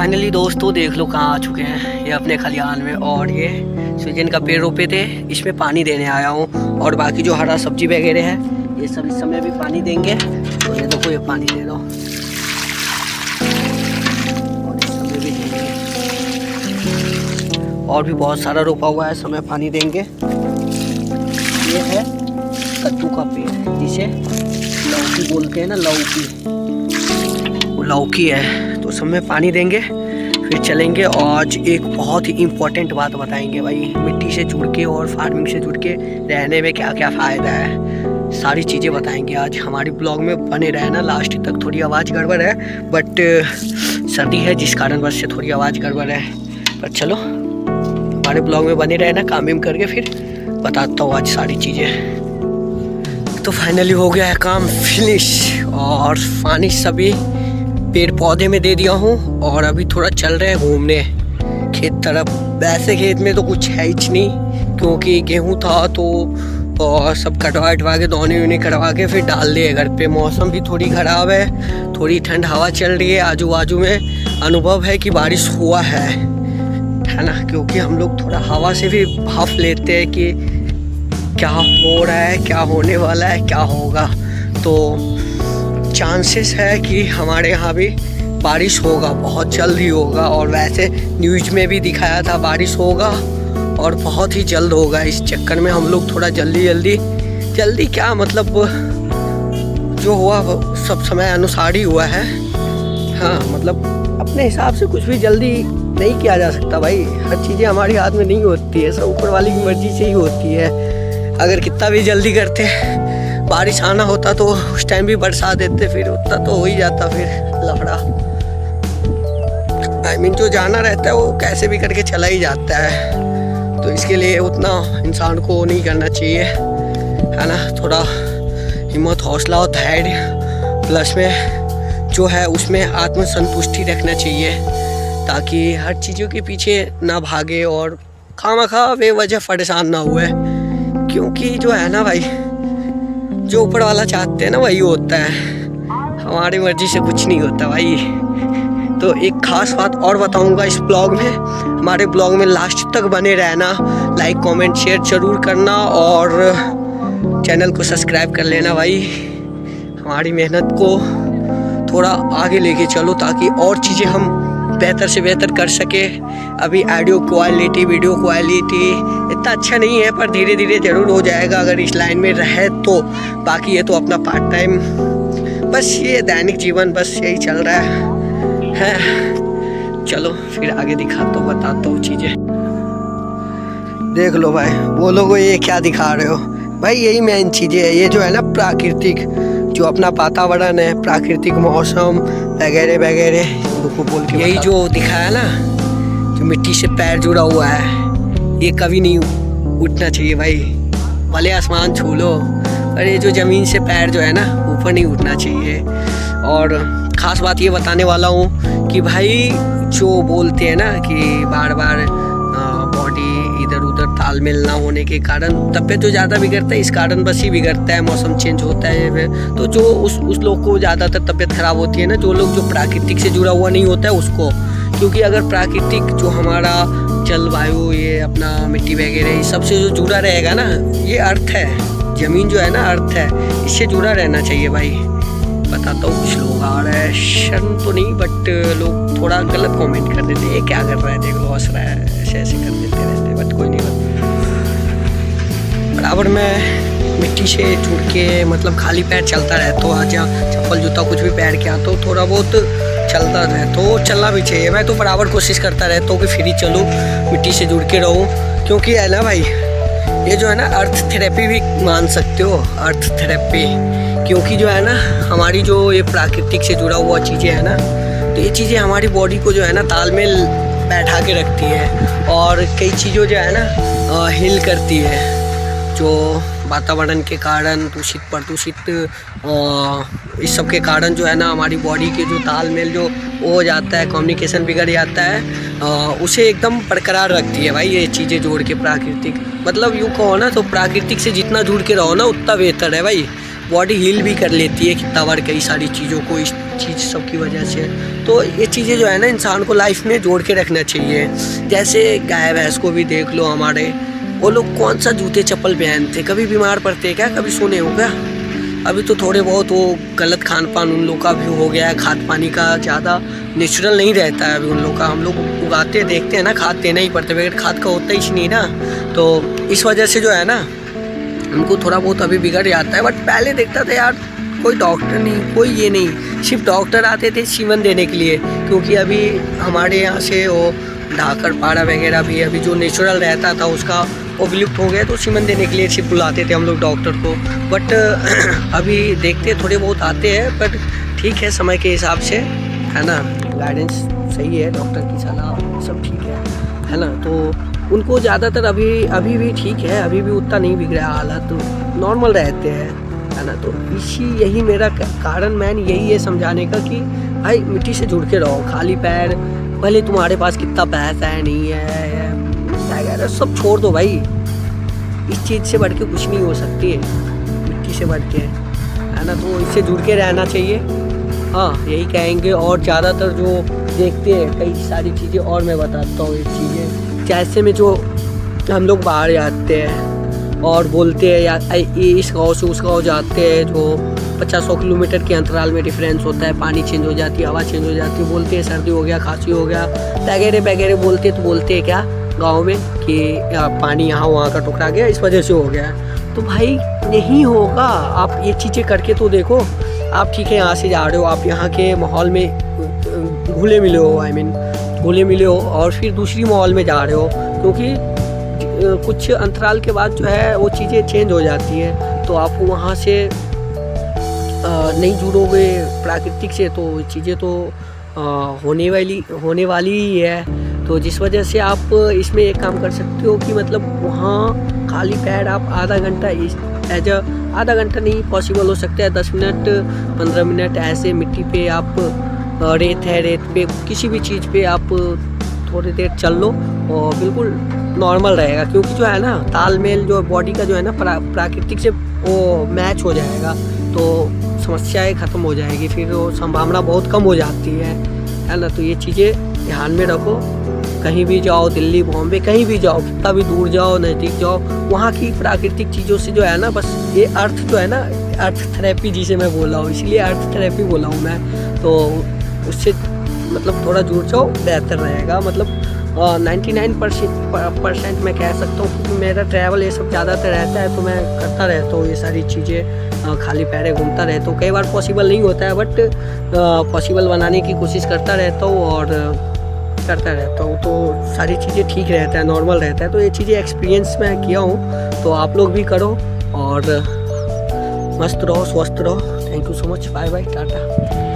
Finally दोस्तों देख लो कहाँ आ चुके हैं ये अपने खलिहान में। और ये सूजन का पेड़ रोपे थे, इसमें पानी देने आया हूँ। और बाकी जो हरा सब्जी वगैरह है ये सब इस समय भी पानी देंगे। तो ये देखो ये पानी दे दो और इस समय भी देंगे। और भी बहुत सारा रोपा हुआ है, समय पानी देंगे। ये है कद्दू का पेड़ जिसे लौकी बोलते हैं ना, लौकी, वो लौकी है। तो सब में पानी देंगे फिर चलेंगे। आज एक बहुत ही इम्पोर्टेंट बात बताएंगे भाई, मिट्टी से जुड़ के और फार्मिंग से जुड़ के रहने में क्या क्या फ़ायदा है, सारी चीज़ें बताएंगे आज। हमारी ब्लॉग में बने रहना लास्ट तक। थोड़ी आवाज़ गड़बड़ है बट सर्दी है जिस कारण बस से थोड़ी आवाज़ गड़बड़ है, पर चलो हमारे ब्लॉग में बने रहना। काम वाम करके फिर बताता हूँ आज सारी चीज़ें। तो फाइनली हो गया है काम फिनिश और पानी सभी पेड़ पौधे में दे दिया हूँ। और अभी थोड़ा चल रहे हैं घूमने खेत तरफ। वैसे खेत में तो कुछ है ही नहीं क्योंकि गेहूँ था तो और सब कटवा के दौने वोने करवा के फिर डाल दिए घर पे। मौसम भी थोड़ी ख़राब है, थोड़ी ठंड हवा चल रही है। आजू बाजू में अनुभव है कि बारिश हुआ है ना, क्योंकि हम लोग थोड़ा हवा से भी भाप लेते हैं कि क्या हो रहा है, क्या होने वाला है, क्या होगा। तो चांसेस है कि हमारे यहाँ भी बारिश होगा, बहुत जल्द ही होगा। और वैसे न्यूज़ में भी दिखाया था बारिश होगा और बहुत ही जल्द होगा। इस चक्कर में हम लोग थोड़ा जल्दी क्या मतलब जो हुआ सब समय अनुसार ही हुआ है। हाँ मतलब अपने हिसाब से कुछ भी जल्दी नहीं किया जा सकता भाई। हर चीज़ें हमारी हाथ में नहीं होती है, सब ऊपर वाली की मर्जी से ही होती है। अगर कितना भी जल्दी करते बारिश आना होता तो उस टाइम भी बरसा देते, फिर उतना तो हो ही जाता फिर लफड़ा। आई मीन जो जाना रहता है वो कैसे भी करके चला ही जाता है। तो इसके लिए उतना इंसान को नहीं करना चाहिए, है ना। थोड़ा हिम्मत, हौसला और धैर्य प्लस में जो है उसमें आत्मसंतुष्टि रखना चाहिए ताकि हर चीज़ों के पीछे ना भागे और खामखा बेवजह परेशान ना हुए। क्योंकि जो है ना भाई, जो ऊपर वाला चाहते हैं ना वही होता है, हमारी मर्जी से कुछ नहीं होता भाई। तो एक ख़ास बात और बताऊंगा इस ब्लॉग में, हमारे ब्लॉग में लास्ट तक बने रहना। लाइक कमेंट शेयर ज़रूर करना और चैनल को सब्सक्राइब कर लेना भाई। हमारी मेहनत को थोड़ा आगे लेके चलो ताकि और चीज़ें हम बेहतर से बेहतर कर सके। अभी ऑडियो क्वालिटी, वीडियो क्वालिटी इतना अच्छा नहीं है पर धीरे धीरे ज़रूर हो जाएगा अगर इस लाइन में रहे तो। बाकी ये तो अपना पार्ट टाइम, बस ये दैनिक जीवन बस यही चल रहा है। चलो फिर आगे दिखाता हूँ, बताता हूँ चीज़ें। देख लो भाई, बोलो को ये क्या दिखा रहे हो भाई, यही मेन चीज़ें है। ये जो है ना प्राकृतिक जो अपना वातावरण है, प्राकृतिक मौसम वगैरह वगैरह को बोल के यही जो दिखाया ना, जो मिट्टी से पैर जुड़ा हुआ है ये कभी नहीं उठना चाहिए भाई। भले आसमान छू लो पर ये जो ज़मीन से पैर जो है ना ऊपर नहीं उठना चाहिए। और ख़ास बात ये बताने वाला हूँ कि भाई जो बोलते हैं ना कि बार बार बॉडी इधर उधर तालमेल ना होने के कारण तबीयत जो ज़्यादा बिगड़ता है, इस कारण बस ही बिगड़ता है, मौसम चेंज होता है तो जो उस लोग को ज़्यादातर तबीयत ख़राब होती है ना, जो लोग जो प्राकृतिक से जुड़ा हुआ नहीं होता है उसको। क्योंकि अगर प्राकृतिक जो हमारा जलवायु, ये अपना मिट्टी वगैरह ये सबसे जो जुड़ा रहेगा ना, ये अर्थ है, ज़मीन जो है ना अर्थ है, इससे जुड़ा रहना चाहिए भाई। बताता हूँ कुछ लोग आ रहे हैं, शर्म तो नहीं बट लोग थोड़ा गलत कमेंट कर देते हैं, ये क्या कर रहा है, देख लो हंस रहा है, ऐसे कर देते रहते, बट कोई नहीं। बराबर में मिट्टी से जुड़ के मतलब खाली पैर चलता रहता हूँ, आज चप्पल जूता कुछ भी पैर के आता हूँ, थोड़ा बहुत चलता रहता हूँ, चलना भी चाहिए। मैं तो बराबर कोशिश करता रहता हूँ कि फ्री चलूँ, मिट्टी से जुड़ के रहूँ। क्योंकि है ना भाई, ये जो है ना अर्थ थेरेपी भी मान सकते हो, अर्थ थेरेपी। क्योंकि जो है ना हमारी जो ये प्राकृतिक से जुड़ा हुआ चीज़ें है ना, तो ये चीज़ें हमारी बॉडी को जो है ना तालमेल बैठा के रखती है और कई चीज़ों जो है ना हिल करती है। जो वातावरण के कारण दूषित प्रदूषित इस सब के कारण जो है ना हमारी बॉडी के जो तालमेल जो हो जाता है, कम्युनिकेशन बिगड़ जाता है, उसे एकदम बरकरार रखती है भाई ये चीज़ें जोड़ के। प्राकृतिक मतलब यूँ कहो ना तो प्राकृतिक से जितना जुड़ के रहो ना उतना बेहतर है भाई। बॉडी हील भी कर लेती है कितना बार कई सारी चीज़ों को इस चीज़ सब की वजह से। तो ये चीज़ें जो है ना इंसान को लाइफ में जोड़ के रखना चाहिए। जैसे गाय भैंस को भी देख लो, हमारे वो लोग कौन सा जूते चप्पल पहनते, कभी बीमार पड़ते क्या, कभी सुने हो क्या? अभी तो थोड़े बहुत वो गलत खान पान उन लोग का भी हो गया है, खाद पानी का ज़्यादा नेचुरल नहीं रहता है अभी उन लोग का। हम लोग उगाते देखते हैं ना, खाद देना ही पड़ता है, बगैर खाद का होता ही नहीं ना। तो इस वजह से जो है ना उनको थोड़ा बहुत अभी बिगड़ जाता है। बट पहले देखता था यार कोई डॉक्टर नहीं, कोई ये नहीं, सिर्फ डॉक्टर आते थे सीमन देने के लिए। क्योंकि अभी हमारे यहाँ से वो ढाकर पाड़ा वगैरह भी अभी जो नेचुरल रहता था उसका वो विलुप्त हो गया, तो सीमन देने के लिए सिर्फ बुलाते थे हम लोग डॉक्टर को। बट अभी देखते थोड़े बहुत आते हैं, बट ठीक है समय के हिसाब से, है ना, गाइडेंस सही है, डॉक्टर की सलाह सब ठीक है ना। तो उनको ज़्यादातर अभी भी ठीक है, अभी भी उतना नहीं बिगड़ा हालत, नॉर्मल रहते हैं, है ना। तो यही मेरा कारण मैन यही है समझाने का कि भाई मिट्टी से जुड़ के रहो, खाली पैर, भले तुम्हारे पास कितना पैसा है नहीं है वगैरह सब छोड़ दो भाई। इस चीज़ से बढ़ के कुछ नहीं हो सकती है, मिट्टी से बढ़ के, है ना। तो इससे जुड़ के रहना चाहिए, हाँ यही कहेंगे। और ज़्यादातर जो देखते हैं कई सारी चीज़ें, और मैं बताता हूँ एक चीज़ें, जैसे में जो हम लोग बाहर जाते हैं और बोलते हैं यार इस गाँव से उस गाँव जाते हैं, जो 50-100 किलोमीटर के अंतराल में डिफरेंस होता है, पानी चेंज हो जाती है, हवा चेंज हो जाती है, बोलते हैं सर्दी हो गया, खांसी हो गया वगैरह वगैरह बोलते, तो बोलते हैं क्या गांव में कि पानी यहाँ वहाँ का टुकरा गया, इस वजह से हो गया। तो भाई नहीं होगा, आप ये चीज़ें करके तो देखो। आप ठीक है यहाँ से जा रहे हो, आप यहाँ के माहौल में घुले मिले हो, घुले मिले हो, और फिर दूसरी माहौल में जा रहे हो, क्योंकि कुछ अंतराल के बाद जो है वो चीज़ें चेंज हो जाती है। तो आप वहाँ से नहीं जुड़ोगे प्राकृतिक से, तो चीज़ें तो होने वाली ही है। तो जिस वजह से आप इसमें एक काम कर सकते हो कि मतलब वहाँ खाली पैर आप आधा घंटा आधा घंटा नहीं पॉसिबल हो सकता है, 10 मिनट 15 मिनट ऐसे मिट्टी पे आप, रेत पे किसी भी चीज़ पे आप थोड़ी देर चल लो और बिल्कुल नॉर्मल रहेगा। क्योंकि जो है ना तालमेल जो बॉडी का जो है ना प्राकृतिक से वो मैच हो जाएगा, तो समस्याएं ख़त्म हो जाएगी, फिर वो संभावना बहुत कम हो जाती है ना। तो ये चीज़ें ध्यान में रखो। कहीं भी जाओ, दिल्ली बॉम्बे कहीं भी जाओ, कितना भी दूर जाओ नज़दीक जाओ, वहाँ की प्राकृतिक चीज़ों से जो है ना, बस ये अर्थ जो है ना, अर्थ थेरेपी जिसे मैं बोला हूँ, इसलिए अर्थ थेरेपी बोला हूँ मैं, तो उससे मतलब थोड़ा जुड़ जाओ, बेहतर रहेगा। मतलब 99% मैं कह सकता हूँ, क्योंकि मेरा ट्रैवल ये सब ज़्यादातर रहता है, तो मैं करता रहता हूँ ये सारी चीज़ें, खाली पैरे घूमता रहता हूँ। कई बार पॉसिबल नहीं होता है, बट पॉसिबल बनाने की कोशिश करता रहता हूँ और करता रहता हूँ, तो सारी चीज़ें ठीक रहता है, नॉर्मल रहता है। तो ये चीज़ें एक्सपीरियंस मैं किया हूँ, तो आप लोग भी करो और मस्त रहो, स्वस्थ रहो। Thank you so much, bye bye, Tata.